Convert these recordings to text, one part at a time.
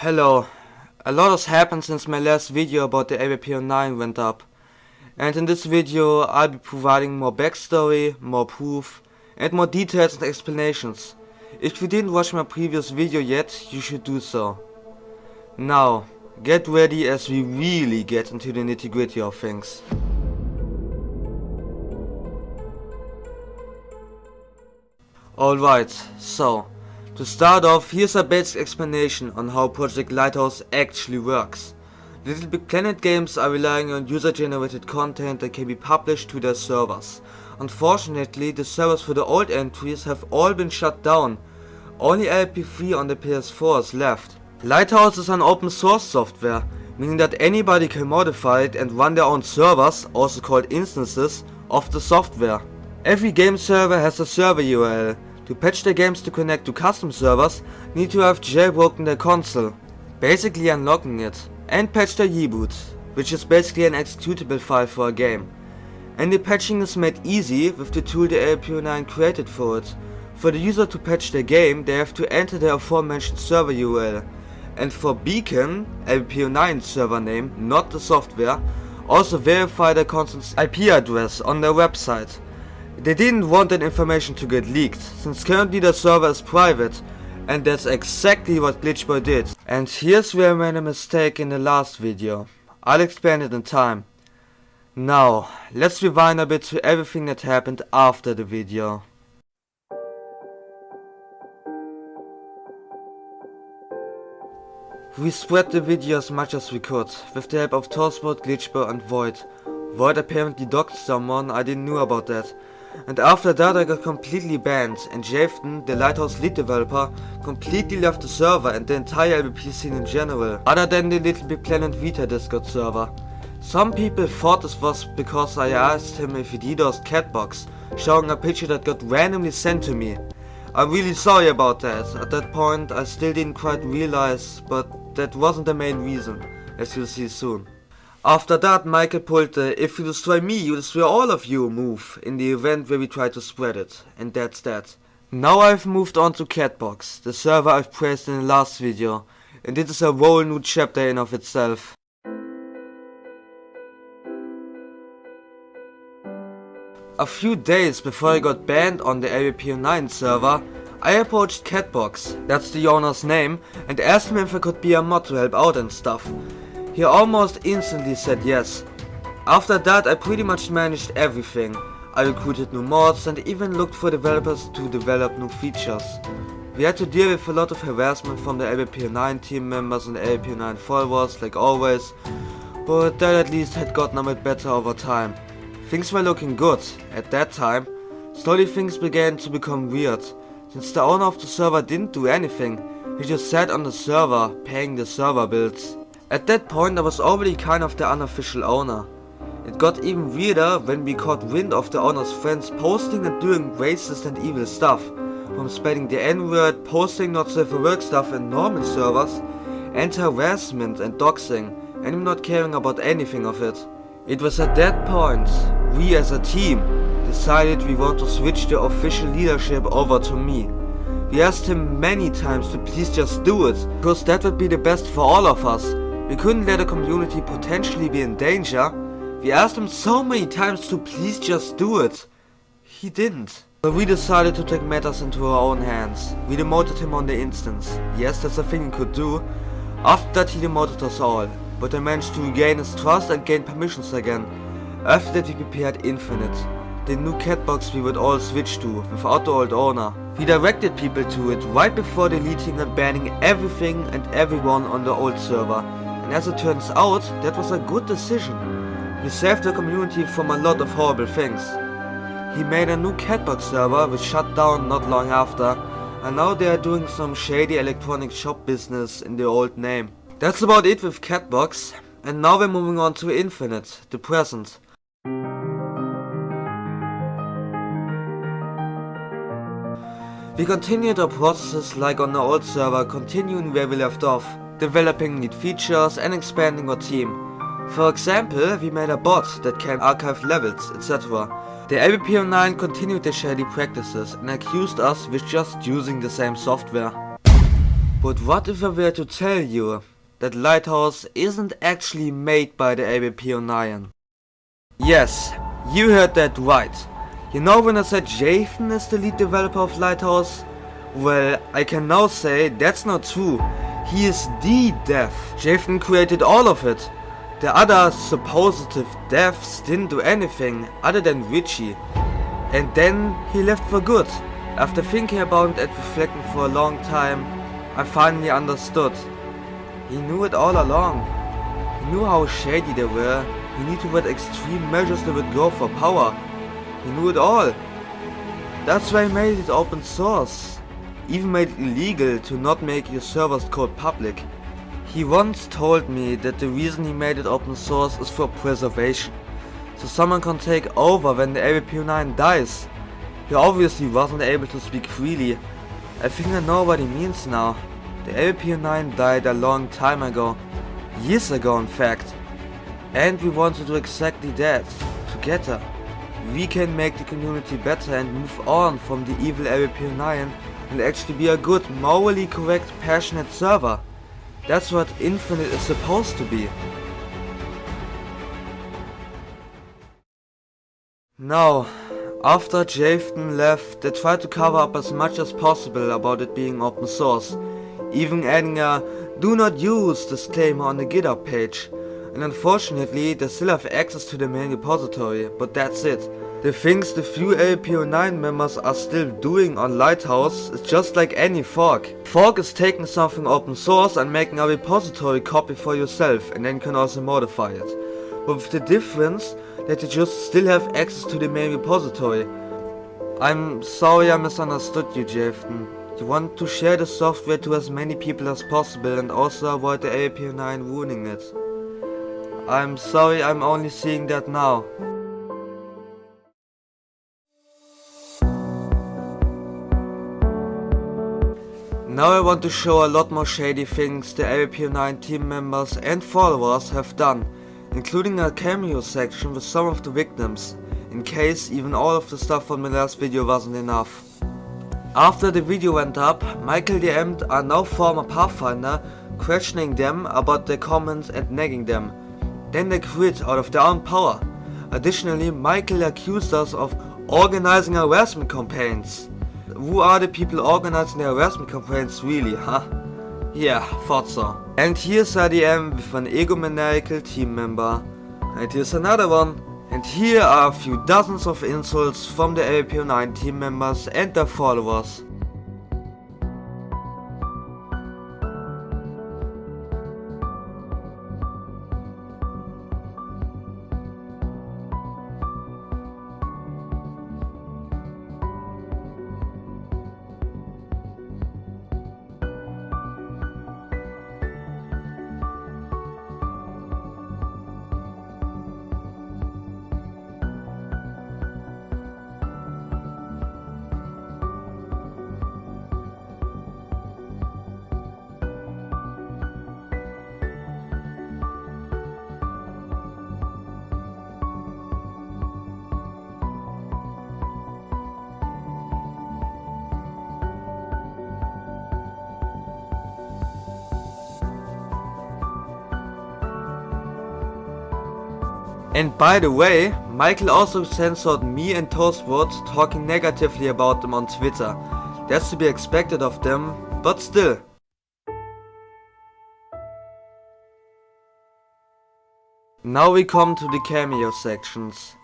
Hello. A lot has happened since my last video about the LBPU 9 went up. And in this video I'll be providing more backstory, more proof, and more details and explanations. If you didn't watch my previous video yet, you should do so. Now, get ready as we really get into the nitty-gritty of things. Alright, so to start off, here's a basic explanation on how Project Lighthouse actually works. Little Big Planet games are relying on user-generated content that can be published to their servers. Unfortunately, the servers for the old entries have all been shut down. Only LBPU on the PS4 is left. Lighthouse is an open source software, meaning that anybody can modify it and run their own servers, also called instances, of the software. Every game server has a server URL. To patch their games to connect to custom servers, need to have jailbroken their console, basically unlocking it, and patch their U-boot, which is basically an executable file for a game. And the patching is made easy with the tool the LBPU 9 created for it. For the user to patch their game, they have to enter their aforementioned server URL, and for Beacon, LBPU 9's server name, not the software, also verify their console's IP address on their website. They didn't want that information to get leaked, since currently the server is private, and that's exactly what Glitchboy did. And here's where I made a mistake in the last video. I'll explain it in time. Now, let's rewind a bit to everything that happened after the video. We spread the video as much as we could, with the help of Torsport, Glitchboy and Void. Void apparently doxed someone, I didn't know about that. And after that I got completely banned, and Jafton, the Lighthouse lead developer, completely left the server and the entire LBP scene in general, other than the Little Big Planet Vita Discord server. Some people thought this was because I asked him if he DDoSed Catbox, showing a picture that got randomly sent to me. I'm really sorry about that. At that point I still didn't quite realize, but that wasn't the main reason, as you'll see soon. After that, Michael pulled the "if you destroy me, you destroy all of you" move in the event where we tried to spread it, and that's that. Now I've moved on to Catbox, the server I've praised in the last video, and it is a whole new chapter in of itself. A few days before I got banned on the LBPU 9 server, I approached Catbox, that's the owner's name, and asked him if I could be a mod to help out and stuff. He almost instantly said yes. After that I pretty much managed everything. I recruited new mods and even looked for developers to develop new features. We had to deal with a lot of harassment from the LBPU 9 team members and LBPU 9 followers like always, but that at least had gotten a bit better over time. Things were looking good at that time. Slowly things began to become weird, since the owner of the server didn't do anything. He just sat on the server, paying the server bills. At that point I was already kind of the unofficial owner. It got even weirder when we caught wind of the owner's friends posting and doing racist and evil stuff, from spelling the N-word, posting not safe for work stuff in normal servers, and harassment and doxing, and him not caring about anything of it. It was at that point, we as a team decided we want to switch the official leadership over to me. We asked him many times to please just do it, because that would be the best for all of us. We couldn't let the community potentially be in danger. We asked him so many times to please just do it. He didn't. So we decided to take matters into our own hands. We demoted him on the instance. Yes, that's a thing he could do. After that he demoted us all. But I managed to regain his trust and gain permissions again. After that we prepared Infinite, the new Catbox we would all switch to, without the old owner. We directed people to it right before deleting and banning everything and everyone on the old server. And as it turns out, that was a good decision. We saved the community from a lot of horrible things. He made a new Catbox server which shut down not long after, and now they are doing some shady electronic shop business in the old name. That's about it with Catbox, and now we're moving on to Infinite, the present. We continued our processes like on the old server, continuing where we left off, developing neat features and expanding our team. For example, we made a bot that can archive levels, etc. The LBPU 9 continued their shady practices and accused us with just using the same software. But what if I were to tell you that Lighthouse isn't actually made by the LBPU 9? Yes, you heard that right. You know when I said Jathan is the lead developer of Lighthouse? Well, I can now say that's not true. He is the dev. Jathan created all of it. The other supposed devs didn't do anything other than Richie. And then he left for good. After thinking about it and reflecting for a long time, I finally understood. He knew it all along. He knew how shady they were. He knew what extreme measures they would go for power. He knew it all. That's why he made it open source. Even made it illegal to not make your server's code public. He once told me that the reason he made it open source is for preservation. So someone can take over when the LBPU 9 dies. He obviously wasn't able to speak freely. I think I know what he means now. The LBPU 9 died a long time ago. Years ago in fact. And we want to do exactly that. Together. We can make the community better and move on from the evil LBPU 9 and actually be a good, morally correct, passionate server. That's what Infinite is supposed to be. Now, after Jathan left, they tried to cover up as much as possible about it being open source, even adding a "do not use" disclaimer on the GitHub page. And unfortunately, they still have access to the main repository, but that's it. The things the few LBPU 9 members are still doing on Lighthouse is just like any fork. Fork is taking something open source and making a repository copy for yourself, and then you can also modify it. But with the difference that you just still have access to the main repository. I'm sorry I misunderstood you, Jathan. You want to share the software to as many people as possible and also avoid the LBPU 9 ruining it. I'm sorry, I'm only seeing that now. Now I want to show a lot more shady things the LBPU 9 team members and followers have done, including a cameo section with some of the victims, in case even all of the stuff from the last video wasn't enough. After the video went up, Michael DM'd a now former Pathfinder, questioning them about their comments and nagging them. Then they quit out of their own power. Additionally, Michael accused us of organizing harassment campaigns. Who are the people organizing the harassment campaigns really, huh? Yeah, thought so. And here's a DM with an egomaniacal team member. And here's another one. And here are a few dozens of insults from the LBPU 9 team members and their followers. And by the way, Michael also censored me and Toastwood talking negatively about them on Twitter. That's to be expected of them, but still. Now we come to the cameo sections.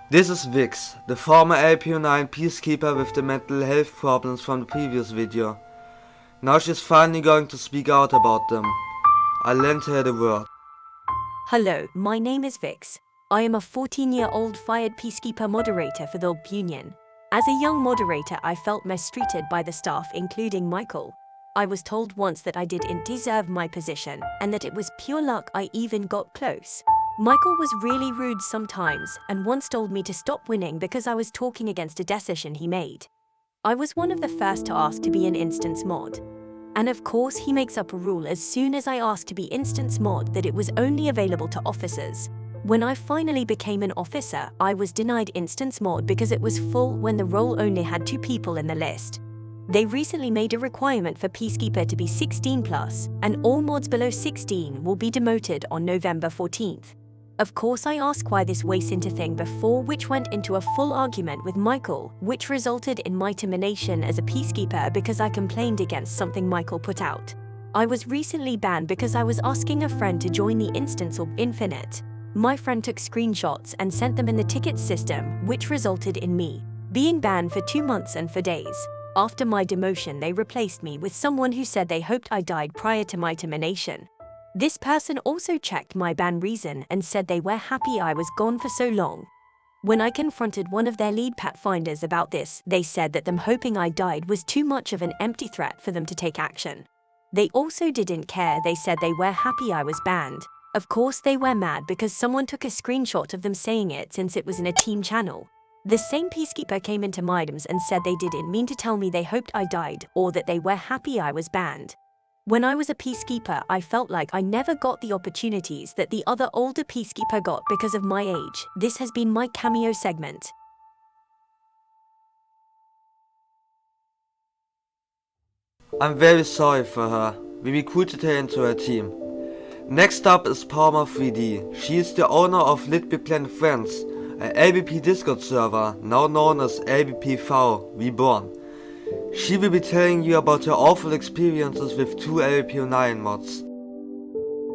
This is Vix, the former LBPU 9 peacekeeper with the mental health problems from the previous video. Now she's finally going to speak out about them. I lent her the word. Hello, my name is Vix. I am a 14-year-old fired peacekeeper moderator for the LB Union. As a young moderator, I felt mistreated by the staff, including Michael. I was told once that I didn't deserve my position, and that it was pure luck I even got close. Michael was really rude sometimes, and once told me to stop winning because I was talking against a decision he made. I was one of the first to ask to be an instance mod. And of course he makes up a rule as soon as I asked to be instance mod that it was only available to officers. When I finally became an officer, I was denied instance mod because it was full when the role only had 2 people in the list. They recently made a requirement for Peacekeeper to be 16 plus, and all mods below 16 will be demoted on November 14th. Of course, I asked why this way into thing before, which went into a full argument with Michael, which resulted in my termination as a Peacekeeper because I complained against something Michael put out. I was recently banned because I was asking a friend to join the instance of Infinite. My friend took screenshots and sent them in the ticket system, which resulted in me being banned for 2 months and for days. After my demotion, they replaced me with someone who said they hoped I died prior to my termination. This person also checked my ban reason and said they were happy I was gone for so long. When I confronted one of their lead pathfinders about this, they said that them hoping I died was too much of an empty threat for them to take action. They also didn't care. They said they were happy I was banned. Of course they were mad because someone took a screenshot of them saying it since it was in a team channel. The same Peacekeeper came into my DMs and said they didn't mean to tell me they hoped I died or that they were happy I was banned. When I was a Peacekeeper, I felt like I never got the opportunities that the other older Peacekeeper got because of my age. This has been my cameo segment. I'm very sorry for her. We recruited her into our team. Next up is Palmer3D. She is the owner of LBPU Friends, an LBP Discord server, now known as LBPU Reborn. She will be telling you about her awful experiences with 2 LBPU 9 mods.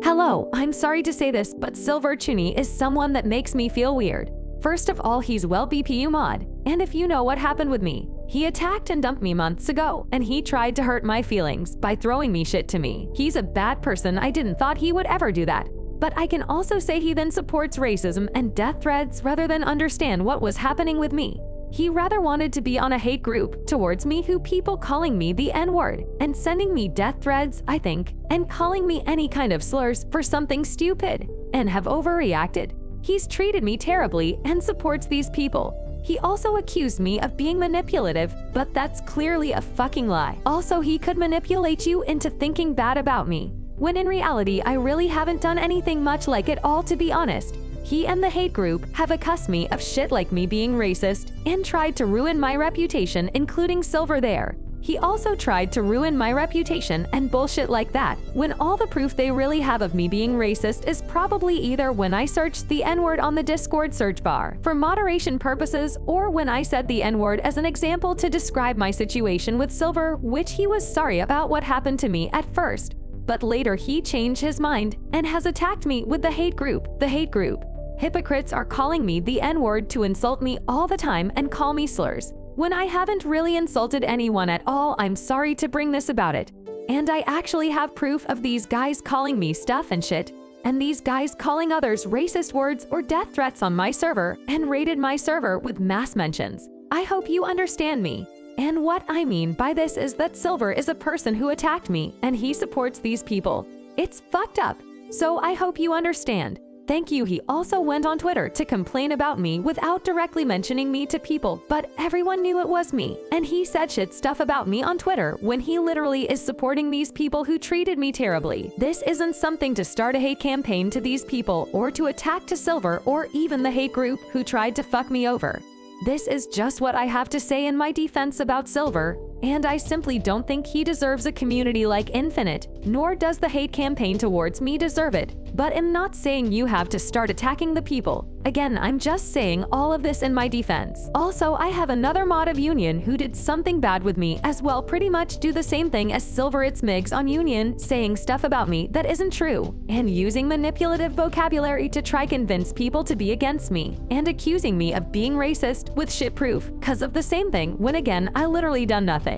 Hello, I'm sorry to say this, but Silver Chuni is someone that makes me feel weird. First of all, he's LBPU mod, and if you know what happened with me, he attacked and dumped me months ago, and he tried to hurt my feelings by throwing me shit to me. He's a bad person. I didn't thought he would ever do that. But I can also say he then supports racism and death threats rather than understand what was happening with me. He rather wanted to be on a hate group towards me who people calling me the N-word and sending me death threats, I think, and calling me any kind of slurs for something stupid and have overreacted. He's treated me terribly and supports these people. He also accused me of being manipulative, but that's clearly a fucking lie. Also, he could manipulate you into thinking bad about me, when in reality, I really haven't done anything much like it all, to be honest. He and the hate group have accused me of shit like me being racist and tried to ruin my reputation, including Silver there. He also tried to ruin my reputation and bullshit like that, when all the proof they really have of me being racist is probably either when I searched the N-word on the Discord search bar for moderation purposes, or when I said the N-word as an example to describe my situation with Silver, which he was sorry about what happened to me at first. But later he changed his mind and has attacked me with the hate group. The hate group. Hypocrites are calling me the N-word to insult me all the time and call me slurs. When I haven't really insulted anyone at all, I'm sorry to bring this about it. And I actually have proof of these guys calling me stuff and shit, and these guys calling others racist words or death threats on my server and raided my server with mass mentions. I hope you understand me. And what I mean by this is that Silver is a person who attacked me and he supports these people. It's fucked up. So I hope you understand. Thank you. He also went on Twitter to complain about me without directly mentioning me to people, but everyone knew it was me. And he said shit stuff about me on Twitter when he literally is supporting these people who treated me terribly. This isn't something to start a hate campaign to these people or to attack to Silver or even the hate group who tried to fuck me over. This is just what I have to say in my defense about Silver, and I simply don't think he deserves a community like Infinite, nor does the hate campaign towards me deserve it. But I'm not saying you have to start attacking the people. Again, I'm just saying all of this in my defense. Also, I have another mod of Union who did something bad with me as well, pretty much do the same thing as Silver It's Migs on Union, saying stuff about me that isn't true, and using manipulative vocabulary to try convince people to be against me, and accusing me of being racist with shit proof, cause of the same thing, when again, I literally done nothing.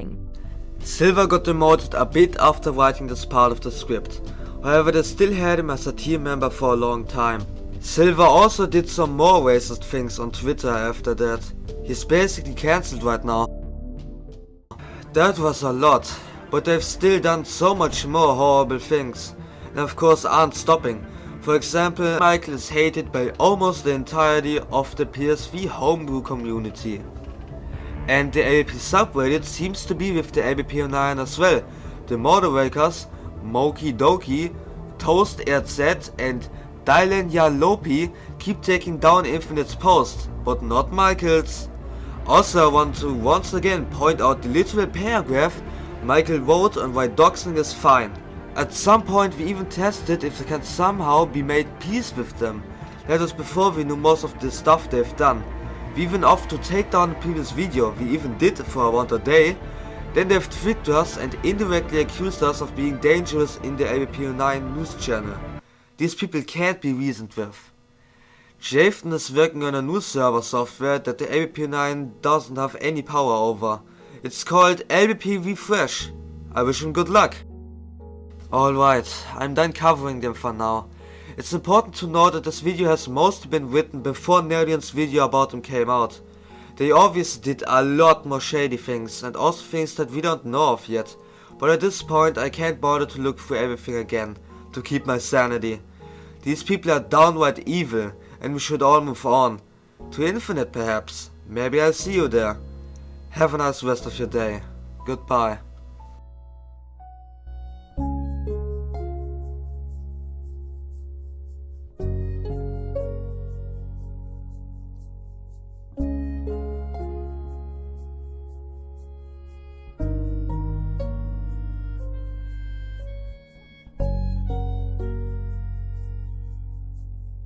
Silver got demoted a bit after writing this part of the script. However, they still had him as a team member for a long time. Silver also did some more racist things on Twitter after that. He's basically cancelled right now. That was a lot, but they've still done so much more horrible things, and of course aren't stopping. For example, Michael is hated by almost the entirety of the PSV homebrew community. And the LBP subreddit seems to be with the LBPU 9 as well. The moderators, Moki Doki, Toast RZ and Dylan Yalopi keep taking down Infinite's post, but not Michael's. Also, I want to once again point out the literal paragraph Michael wrote on why doxing is fine. At some point we even tested if they can somehow be made peace with them. That was before we knew most of the stuff they've done. We even offered to take down the previous video, we even did for around a day. Then they've tweeted us and indirectly accused us of being dangerous in the LBPU 9 news channel. These people can't be reasoned with. Jafton is working on a new server software that the LBPU 9 doesn't have any power over. It's called LBP Refresh. I wish him good luck. Alright, I'm done covering them for now. It's important to note that this video has mostly been written before Nerdian's video about them came out. They obviously did a lot more shady things and also things that we don't know of yet. But at this point I can't bother to look through everything again, to keep my sanity. These people are downright evil and we should all move on. To Infinite perhaps. Maybe I'll see you there. Have a nice rest of your day. Goodbye.